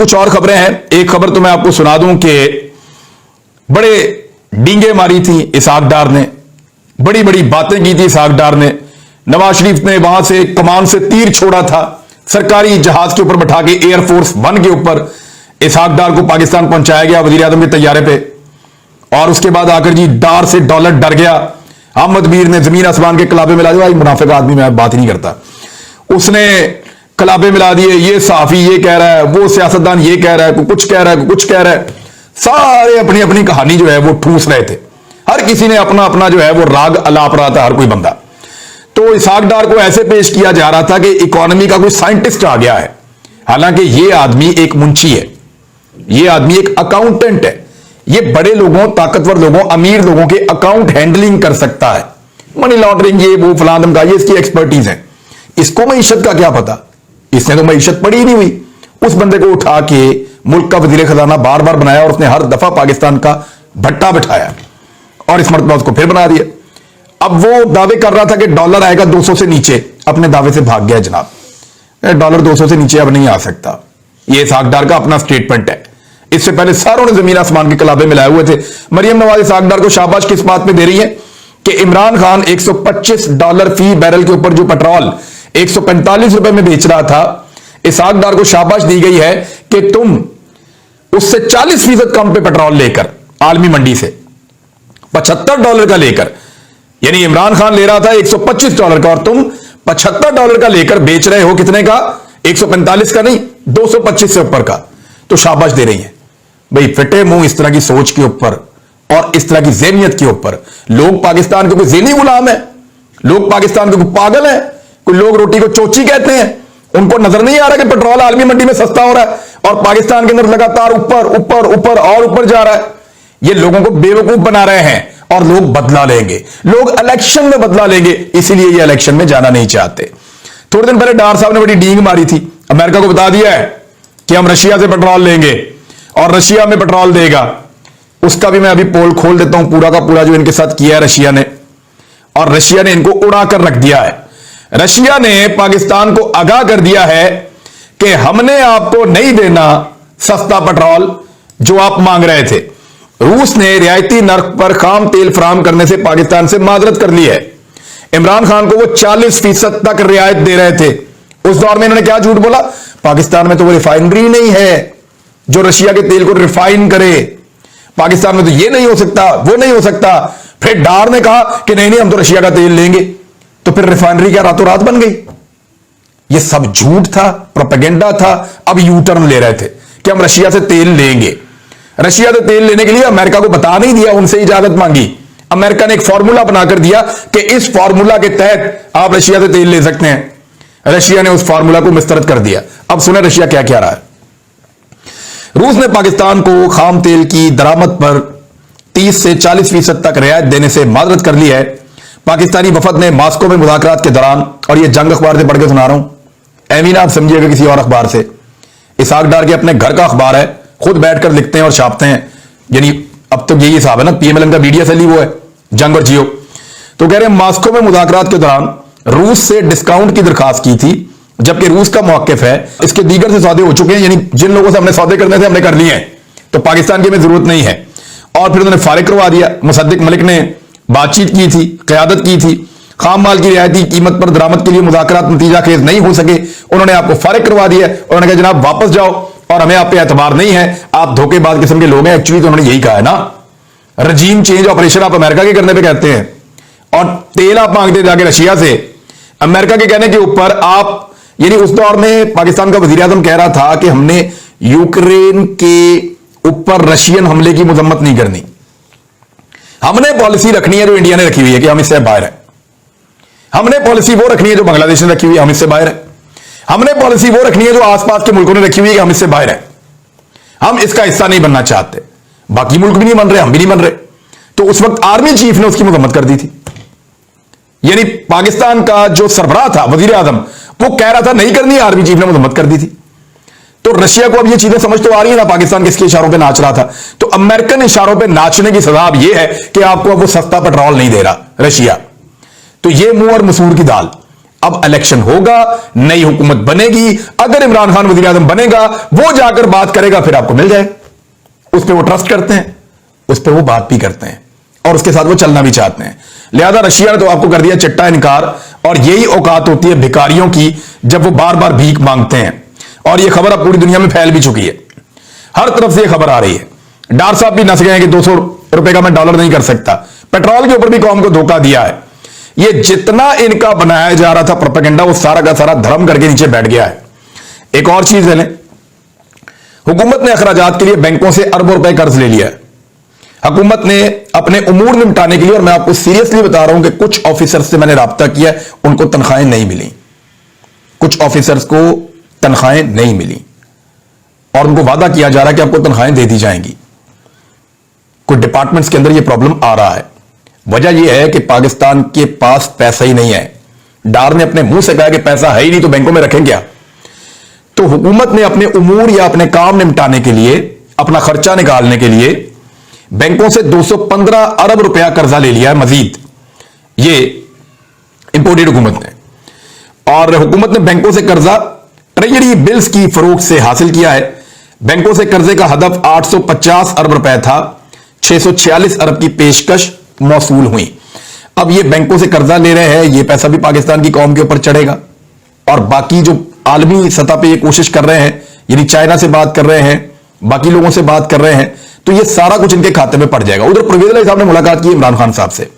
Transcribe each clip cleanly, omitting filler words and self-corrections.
कुछ और खबरें हैं। एक खबर तो मैं आपको सुना दूं कि बड़े डींगे मारी थी इसहाक डार ने, बड़ी बड़ी बातें की थी इसहाक डार ने। नवाज शरीफ ने वहां से कमान से तीर छोड़ा था, सरकारी जहाज के ऊपर बैठा के एयरफोर्स वन के ऊपर इसहाक डार को पाकिस्तान पहुंचाया गया वजीर आजम के तैयारे पे, और उसके बाद आकर जी डार से डॉलर डर गया। अहमद मीर ने जमीन आसमान के कलाबे मिला दिया। मुनाफिक आदमी मैं बात ही नहीं करता, उसने कलाबे मिला दिए। ये साफी ये कह रहा है, वो सियासतदान ये कह रहा है, कोई कुछ कह रहा है, कुछ कह रहा है। सारे अपनी अपनी कहानी जो है वो ठूस रहे थे। हर किसी ने अपना अपना जो है वो राग अलाप रहा था, हर कोई बंदा। तो इसहाक डार को ऐसे पेश किया जा रहा था कि इकोनॉमी का कोई साइंटिस्ट आ गया है, हालांकि ये आदमी एक मुंशी है, ये आदमी एक अकाउंटेंट है। ये बड़े लोगों, ताकतवर लोगों, अमीर लोगों के अकाउंट हैंडलिंग कर सकता है, मनी लॉन्ड्रिंग, ये वो फलां धमका, ये इसकी एक्सपर्टीज है। इसको मईशत का क्या पता, इसने तो मईशत पड़ी ही नहीं हुई। उस बंदे को उठा के मुल्क का वजीर खजाना बार बार बनाया और उसने हर दफा पाकिस्तान का भट्टा बिठाया, और इस मरतबा उसको फिर बना दिया। अब वो दावे कर रहा था कि डॉलर आएगा 200 से नीचे, अपने दावे से भाग गया जनाब। डॉलर 200 से नीचे अब नहीं आ सकता, ये इसहाक डार का अपना स्टेटमेंट है। इससे पहले सारों ने जमीन आसमान के कलाबे मिलाए हुए थे। मरियम नवाज इसहाक डार को शाबाश किस बात पे दे रही है कि इमरान खान $125 फी बैरल के ऊपर जो पेट्रोल 145 रुपए में बेच रहा था, इसहाक डार को शाबाश दी गई है कि तुम उससे 40% कम पे पेट्रोल लेकर आलमी मंडी से $75 का लेकर, यानी इमरान खान ले रहा था $125 का और तुम $75 का लेकर बेच रहे हो कितने का, 145 का नहीं, 225 से ऊपर का। तो शाबाश दे रही है भाई। फिटे मुंह इस तरह की सोच के ऊपर और इस तरह की ज़हनियत के ऊपर। लोग पाकिस्तान के कोई ज़हनी गुलाम है, लोग पाकिस्तान के कोई पागल है, कोई लोग रोटी को चोची कहते हैं। उनको नजर नहीं आ रहा कि पेट्रोल आलमी मंडी में सस्ता हो रहा है और पाकिस्तान के अंदर लगातार ऊपर ऊपर ऊपर और ऊपर जा रहा है। ये लोगों को बेवकूफ बना रहे हैं और लोग बदला लेंगे, लोग इलेक्शन में बदला लेंगे, इसीलिए ये इलेक्शन में जाना नहीं चाहते। थोड़े दिन पहले डार साहब ने बड़ी डींग मारी थी, अमेरिका को बता दिया है कि हम रशिया से पेट्रोल लेंगे और रशिया में पेट्रोल देगा। उसका भी मैं अभी पोल खोल देता हूं, पूरा का पूरा जो इनके साथ किया है रशिया ने, और रशिया ने इनको उड़ा कर रख दिया है। रशिया ने पाकिस्तान को आगाह कर दिया है कि हमने आपको नहीं देना सस्ता पेट्रोल जो आप मांग रहे थे। रूस ने रियायती नर्क पर खाम तेल फराहम करने से पाकिस्तान से माजरत कर ली है। इमरान खान को वो 40% तक रियायत दे रहे थे। उस दौर में इन्होंने क्या झूठ बोला, पाकिस्तान में तो वो रिफाइनरी नहीं है जो रशिया के तेल को रिफाइन करे, पाकिस्तान में तो ये नहीं हो सकता, वो नहीं हो सकता। फिर डार ने कहा कि नहीं नहीं हम तो रशिया का तेल लेंगे, तो फिर रिफाइनरी क्या रातों रात बन गई। ये सब झूठ था, प्रोपेगेंडा था। अब यू टर्न ले रहे थे कि हम रशिया से तेल लेंगे। रशिया से तेल लेने के लिए अमेरिका को बता नहीं दिया, उनसे इजाजत मांगी। अमेरिका ने एक फॉर्मूला बनाकर दिया कि इस फॉर्मूला के तहत आप रशिया से तेल ले सकते हैं। रशिया ने उस फॉर्मूला को मुस्तरद कर दिया। अब सुने रशिया क्या क्या रहा है। रूस ने पाकिस्तान को खाम तेल की दरामद पर 30 से 40% तक रियायत देने से माजरत कर ली है। पाकिस्तानी वफद ने मास्को में मुज़ाकरात के दौरान, और यह जंग अखबार से पढ़ के सुना रहा हूं, एमीन आप समझिएगा किसी और अखबार से, इसहाक डार के अपने घर का अखबार है, खुद बैठकर लिखते हैं और छापते हैं। यानी अब तो यही हिसाब है ना, पीएमएलएन का मीडिया सेल ही वो है, जंग और जियो। तो कह रहे हैं मास्को में मुज़ाकरात के दौरान रूस से डिस्काउंट की दरखास्त की थी, जबकि रूस का मौक़िफ़ है इसके दीगर से सौदे हो चुके हैं, यानी जिन लोगों से हमने सौदे करने थे हमने कर लिए हैं, तो पाकिस्तान की हमें जरूरत नहीं है। और फिर उन्होंने फारिग करवा दिया। मुसद्दिक मलिक ने बातचीत की थी, क़यादत की थी। खाम माल की रियायती कीमत पर दरामद के लिए मुज़ाकरात नतीजा खेज नहीं हो सके, उन्होंने आपको फारिग करवा दिया। उन्होंने कहा जनाब वापस जाओ और हमें आप पे एतबार नहीं है, आप धोखेबाज किस्म के लोग हैं। एक्चुअली तो उन्होंने यही कहा है ना, रजीम चेंज ऑपरेशन आप अमेरिका के करने पे कहते हैं और तेल आप मांगते जाके रशिया से। अमेरिका के कहने के ऊपर आप, यानी उस दौर में पाकिस्तान का वजीर आजम कह रहा था कि हमने यूक्रेन के ऊपर रशियन हमले की मजम्मत नहीं करनी, हमने पॉलिसी रखनी है जो इंडिया ने रखी हुई है कि हम इससे बाहर है। हमने पॉलिसी वो रखनी है जो बांग्लादेश ने रखी हुई है, हम इससे बाहर है। हमने पॉलिसी वो रखनी है जो आसपास के मुल्कों ने रखी हुई है कि हम इससे बाहर है, हम इसका हिस्सा नहीं बनना चाहते। बाकी मुल्क भी नहीं बन रहे, हम भी नहीं बन रहे। तो उस वक्त आर्मी चीफ ने उसकी मजम्मत कर दी थी। यानी पाकिस्तान का जो सरबराह था वजीर आजम, वो कह रहा था नहीं करनी, आर्मी चीफ ने मजम्मत कर दी थी। तो रशिया को अब ये चीजें समझ तो आ रही है ना, पाकिस्तान किसके इशारों पे नाच रहा था। तो अमेरिकन इशारों पे नाचने की सजा अब ये है कि आपको अब वो सस्ता पेट्रोल नहीं दे रहा रशिया। तो ये मुंह और मसूर की दाल। अब इलेक्शन होगा, नई हुकूमत बनेगी, अगर इमरान खान वजीर आजम बनेगा, वो जाकर बात करेगा, फिर आपको मिल जाए। उस पर वो ट्रस्ट करते हैं, उस पर वो बात भी करते हैं और उसके साथ वो चलना भी चाहते हैं। लिहाजा रशिया ने तो आपको कर दिया चिट्टा इनकार, और यही औकात होती है भिखारियों की जब वो बार बार भीख मांगते हैं। और ये खबर अब पूरी दुनिया में फैल भी चुकी है, हर तरफ से ये खबर आ रही है। डार साहब भी नस गए हैं कि 200 रुपए का मैं डॉलर नहीं कर सकता। पेट्रोल के ऊपर भी कौम को धोखा दिया है। ये जितना इनका बनाया जा रहा था प्रोपेगेंडा, वो सारा का सारा धर्म करके नीचे बैठ गया है। एक और चीज ले लें, हुकूमत ने अखराजात के लिए बैंकों से अरबों रुपए कर्ज ले लिया है। हुकूमत ने अपने उमूर निपटाने के लिए, और मैं आपको सीरियसली बता रहा हूं कि कुछ ऑफिसर्स से मैंने राब्ता किया, उनको तनख्वाहें नहीं मिली, कुछ ऑफिसर्स को तनख्वाहें नहीं मिली और उनको वादा किया जा रहा है कि आपको तनख्वाहें दे दी जाएंगी। कुछ डिपार्टमेंट्स के अंदर यह प्रॉब्लम आ रहा है। वजह यह है कि पाकिस्तान के पास पैसा ही नहीं है। डार ने अपने मुंह से कहा कि पैसा है ही नहीं तो बैंकों में रखें क्या। तो हुकूमत ने अपने उमूर या अपने काम निपटाने के लिए, अपना खर्चा निकालने के लिए बैंकों से 215 अरब रुपया कर्जा ले लिया है मजीद, ये इंपोर्टेड हुकूमत ने। और हुकूमत ने बैंकों से कर्जा ट्रेजरी बिल्स की फरोख्त से हासिल किया है। बैंकों से कर्जे का हदफ 850 अरब रुपया था, 646 अरब की पेशकश मौसूल हुई। अब ये बैंकों से कर्जा ले रहे हैं, ये पैसा भी पाकिस्तान की कौम के ऊपर चढ़ेगा। और बाकी जो आलमी सतह पे ये कोशिश कर रहे हैं, यानी चाइना से बात कर रहे हैं, बाकी लोगों से बात कर रहे हैं, तो ये सारा कुछ इनके खाते में पड़ जाएगा। उधर परवेज अली साहब ने मुलाकात की इमरान खान साहब से।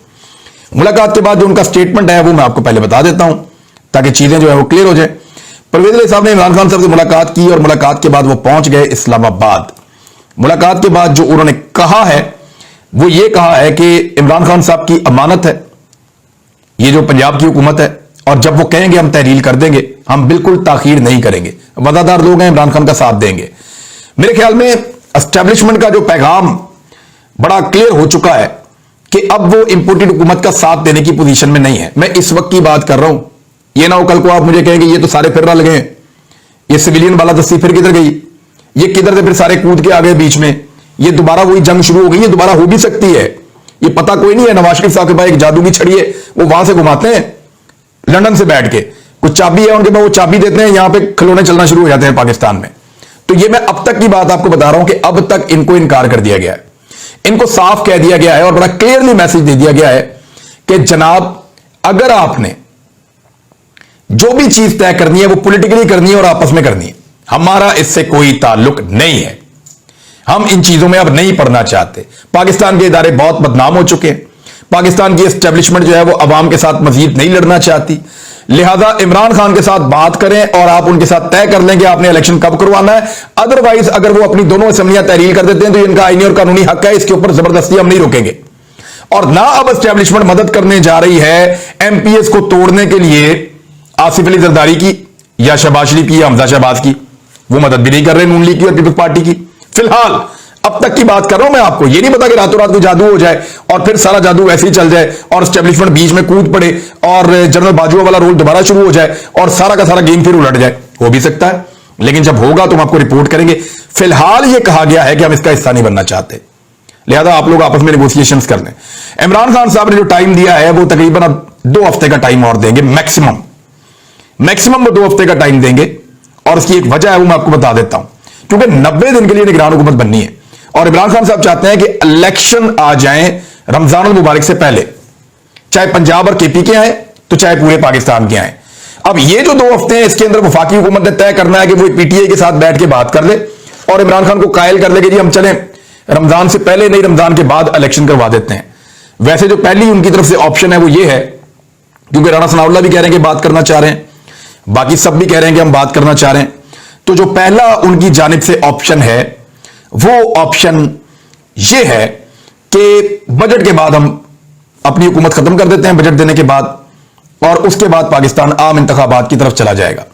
मुलाकात के बाद जो उनका स्टेटमेंट है वो मैं आपको पहले बता देता हूं ताकि चीजें जो है वो क्लियर हो जाए। परवेज अली साहब ने इमरान खान साहब से मुलाकात की और मुलाकात के बाद वो पहुंच गए इस्लामाबाद। मुलाकात के बाद जो उन्होंने कहा है वो ये कहा है कि इमरान खान साहब की अमानत है ये जो पंजाब की हुकूमत है, और जब वो कहेंगे हम तहरील कर देंगे, हम बिल्कुल ताखीर नहीं करेंगे, वफादार लोग हैं, इमरान खान का साथ देंगे। मेरे ख्याल में एस्टैब्लिशमेंट का जो पैगाम बड़ा क्लियर हो चुका है कि अब वो इंपोर्टेड हुकूमत का साथ देने की पोजीशन में नहीं है। मैं इस वक्त की बात कर रहा हूं, ये ना हो कल को आप मुझे कहेंगे ये तो सारे फिर रल गए, ये सिविलियन बालादस्ती फिर किधर गई, ये किधर से फिर सारे कूद के आ गए बीच में, ये दोबारा वही जंग शुरू हो गई। ये दोबारा हो भी सकती है, ये पता कोई नहीं है। नवाज शरीफ साहब के पास एक जादू की छड़ी है, वो वहां से घुमाते हैं लंदन से बैठ के, कुछ चाबी है उनके पास, वो चाबी देते हैं, यहां पे खिलौने चलना शुरू हो जाते हैं पाकिस्तान में। तो ये मैं अब तक की बात आपको बता रहा हूं कि अब तक इनको इनकार कर दिया गया है, इनको साफ कह दिया गया है और बड़ा क्लियरली मैसेज दे दिया गया है कि जनाब अगर आपने जो भी चीज तय करनी है वो पॉलिटिकली करनी है और आपस में करनी है, हमारा इससे कोई ताल्लुक नहीं है, हम इन चीजों में अब नहीं पढ़ना चाहते। पाकिस्तान के इदारे बहुत बदनाम हो चुके हैं, पाकिस्तान की एस्टेब्लिशमेंट जो है वो अवाम के साथ मजीद नहीं लड़ना चाहती। लिहाजा इमरान खान के साथ बात करें और आप उनके साथ तय कर लें कि आपने इलेक्शन कब करवाना है। अदरवाइज अगर वो अपनी दोनों असेंबलियां तहरील कर देते हैं तो इनका आईनी और कानूनी हक है, इसके ऊपर जबरदस्ती हम नहीं रोकेंगे। और ना अब एस्टेब्लिशमेंट मदद करने जा रही है एमपीएस को तोड़ने के लिए आसिफ अली जरदारी की या शहबाज शरीफ की या हमजा शहबाज की, वो मदद भी नहीं कर रहे नून लीग की और पीपल्स पार्टी की। फिलहाल अब तक की बात कर रहा हूं मैं, आपको ये नहीं पता कि रातों रात कोई जादू हो जाए और फिर सारा जादू वैसे ही चल जाए और एस्टेब्लिशमेंट बीच में कूद पड़े और जनरल बाजुआ वाला रोल दोबारा शुरू हो जाए और सारा का सारा गेम फिर उलट जाए। हो भी सकता है, लेकिन जब होगा तो हम आपको रिपोर्ट करेंगे। फिलहाल यह कहा गया है कि हम इसका हिस्सा नहीं बनना चाहते, लिहाजा आप लोग आपस में नेगोशिएशन कर लें। इमरान खान साहब ने जो टाइम दिया है वो तकरीबन अब 2 हफ्ते का टाइम और देंगे, मैक्सिमम वो 2 हफ्ते का टाइम देंगे। और इसकी एक वजह है वो मैं आपको बता देता हूं, क्योंकि 90 दिन के लिए निगरान हुकूमत बननी है और इमरान खान साहब चाहते हैं कि इलेक्शन आ जाएं रमजान मुबारक से पहले, चाहे पंजाब और केपी के आए तो चाहे पूरे पाकिस्तान के आए। अब ये जो 2 हफ्ते हैं इसके अंदर वफाकी हुकूमत ने तय करना है कि वो पीटीआई के साथ बैठ के बात कर ले और इमरान खान को कायल कर ले कि जी हम चलें रमजान से पहले नहीं रमजान के बाद इलेक्शन करवा देते हैं। वैसे जो पहली उनकी तरफ से ऑप्शन है वो ये है, क्योंकि राणा सनाउल्लाह भी कह रहे हैं कि बात करना चाह रहे हैं, बाकी सब भी कह रहे हैं कि हम बात करना चाह रहे हैं, तो जो पहला उनकी जानिब से ऑप्शन है वो ऑप्शन ये है कि बजट के बाद हम अपनी हुकूमत खत्म कर देते हैं, बजट देने के बाद, और उसके बाद पाकिस्तान आम इंतखाबात की तरफ चला जाएगा।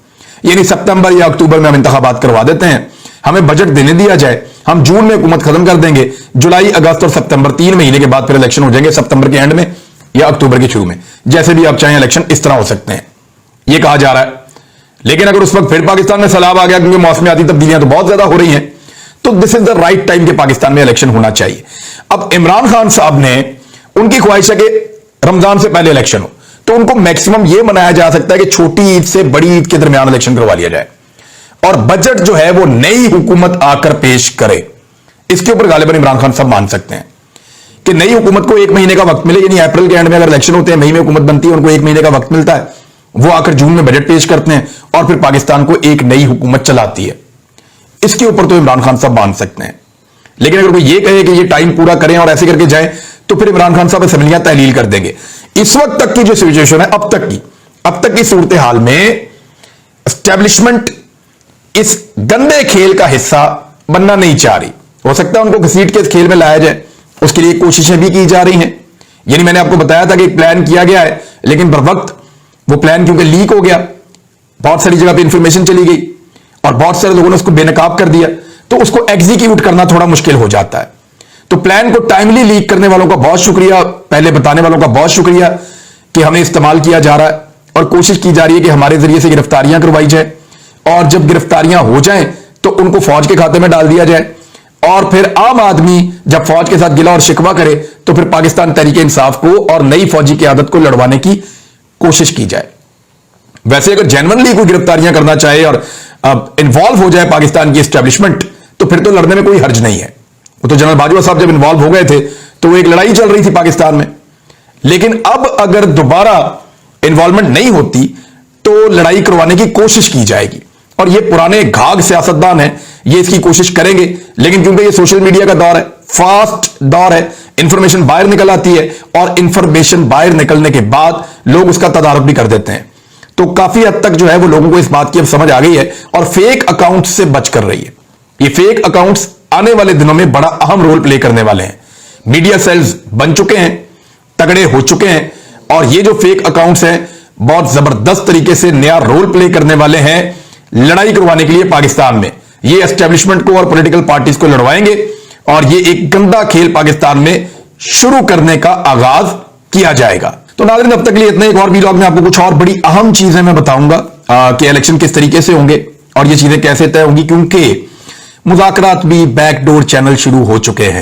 यानी सितंबर या अक्टूबर में हम इंतखाबात करवा देते हैं, हमें बजट देने दिया जाए, हम जून में हुकूमत खत्म कर देंगे, जुलाई अगस्त और सितंबर 3 महीने के बाद फिर इलेक्शन हो जाएंगे, सितंबर के एंड में या अक्टूबर के शुरू में, जैसे भी आप चाहें इलेक्शन इस तरह हो सकते हैं, यह कहा जा रहा है। लेकिन अगर उस वक्त फिर पाकिस्तान में सैलाब आ गया, क्योंकि मौसमियाती तब्दीलियां तो बहुत ज्यादा हो रही हैं, तो this is the right time कि पाकिस्तान में इलेक्शन होना चाहिए। अब इमरान खान साहब ने, उनकी ख्वाहिश है कि रमजान से पहले इलेक्शन हो, तो उनको मैक्सिमम यह मनाया जा सकता है कि छोटी ईद से बड़ी ईद के दरमियान इलेक्शन करवा लिया जाए और बजट जो है वो नई हुकूमत आकर पेश करे। इसके ऊपर गालिबन इमरान खान साहब मान सकते हैं कि नई हुकूमत को 1 महीने का वक्त मिले, यानी अप्रैल के एंड में अगर इलेक्शन होते हैं, मई में हुकूमत बनती है, उनको 1 महीने का वक्त मिलता है, वो आकर जून में बजट पेश करते हैं और फिर पाकिस्तान को एक नई हुकूमत चलाती है। इसके ऊपर तो इमरान खान साहब मान सकते हैं। लेकिन अगर कोई ये कहे कि ये टाइम पूरा करें और ऐसे करके जाए, तो फिर इमरान खान साहब असेंबलियां तहलील कर देंगे। इस वक्त तक की जो सिचुएशन है, अब तक की सूरत हाल में एस्टेब्लिशमेंट इस गंदे खेल का हिस्सा बनना नहीं चाह रही। हो सकता है उनको घसीट के इस खेल में लाया जाए, उसके लिए कोशिशें भी की जा रही हैं। यानी मैंने आपको बताया था कि एक प्लान किया गया है, लेकिन बर वक्त वो प्लान क्योंकि लीक हो गया, बहुत सारी जगह पे इंफॉर्मेशन चली गई और बहुत सारे लोगों ने उसको बेनकाब कर दिया, तो उसको एग्जीक्यूट करना थोड़ा मुश्किल हो जाता है। तो प्लान को टाइमली लीक करने वालों का बहुत शुक्रिया, पहले बताने वालों का बहुत शुक्रिया कि हमें इस्तेमाल किया जा रहा है और कोशिश की जा रही है कि हमारे जरिए से गिरफ्तारियां करवाई जाए और जब गिरफ्तारियां हो जाएं तो उनको फौज के खाते में डाल दिया जाए और फिर आम आदमी जब फौज के साथ गिला और शिकवा करे तो फिर पाकिस्तान तहरीक इंसाफ को और नई फौजी क़यादत को लड़वाने की कोशिश की जाए। वैसे अगर जेन्युइनली कोई गिरफ्तारियां करना चाहे और इन्वॉल्व हो जाए पाकिस्तान की एस्टेब्लिशमेंट, तो फिर तो लड़ने में कोई हर्ज नहीं है। वो तो जनरल बाजवा साहब जब इन्वॉल्व हो गए थे तो एक लड़ाई चल रही थी पाकिस्तान में, लेकिन अब अगर दोबारा इन्वॉल्वमेंट नहीं होती तो लड़ाई करवाने की कोशिश की जाएगी। और ये पुराने घाघ सियासतदान हैं, ये इसकी कोशिश करेंगे, लेकिन क्योंकि ये सोशल मीडिया का दौर है, फास्ट दौर है, इंफॉर्मेशन बाहर निकल आती है और इंफॉर्मेशन बाहर निकलने के बाद लोग उसका तदारुक भी कर देते हैं। तो काफी हद तक जो है वो लोगों को इस बात की अब समझ आ गई है और फेक अकाउंट से बच कर रही है। ये फेक अकाउंट्स आने वाले दिनों में बड़ा अहम रोल प्ले करने वाले हैं। मीडिया सेल्स बन चुके हैं, तगड़े हो चुके हैं और ये जो फेक अकाउंट्स हैं बहुत जबरदस्त तरीके से नया रोल प्ले करने वाले हैं लड़ाई करवाने के लिए पाकिस्तान में। ये एस्टेब्लिशमेंट को और पॉलिटिकल पार्टीज को लड़वाएंगे और ये एक गंदा खेल पाकिस्तान में शुरू करने का आगाज किया जाएगा। तो नाज़रीन, अब तक के लिए इतना। एक और वीडियो में आपको कुछ और बड़ी अहम चीजें मैं बताऊंगा कि इलेक्शन किस तरीके से होंगे और ये चीजें कैसे तय होंगी, क्योंकि मुज़ाकरात भी बैकडोर चैनल शुरू हो चुके हैं।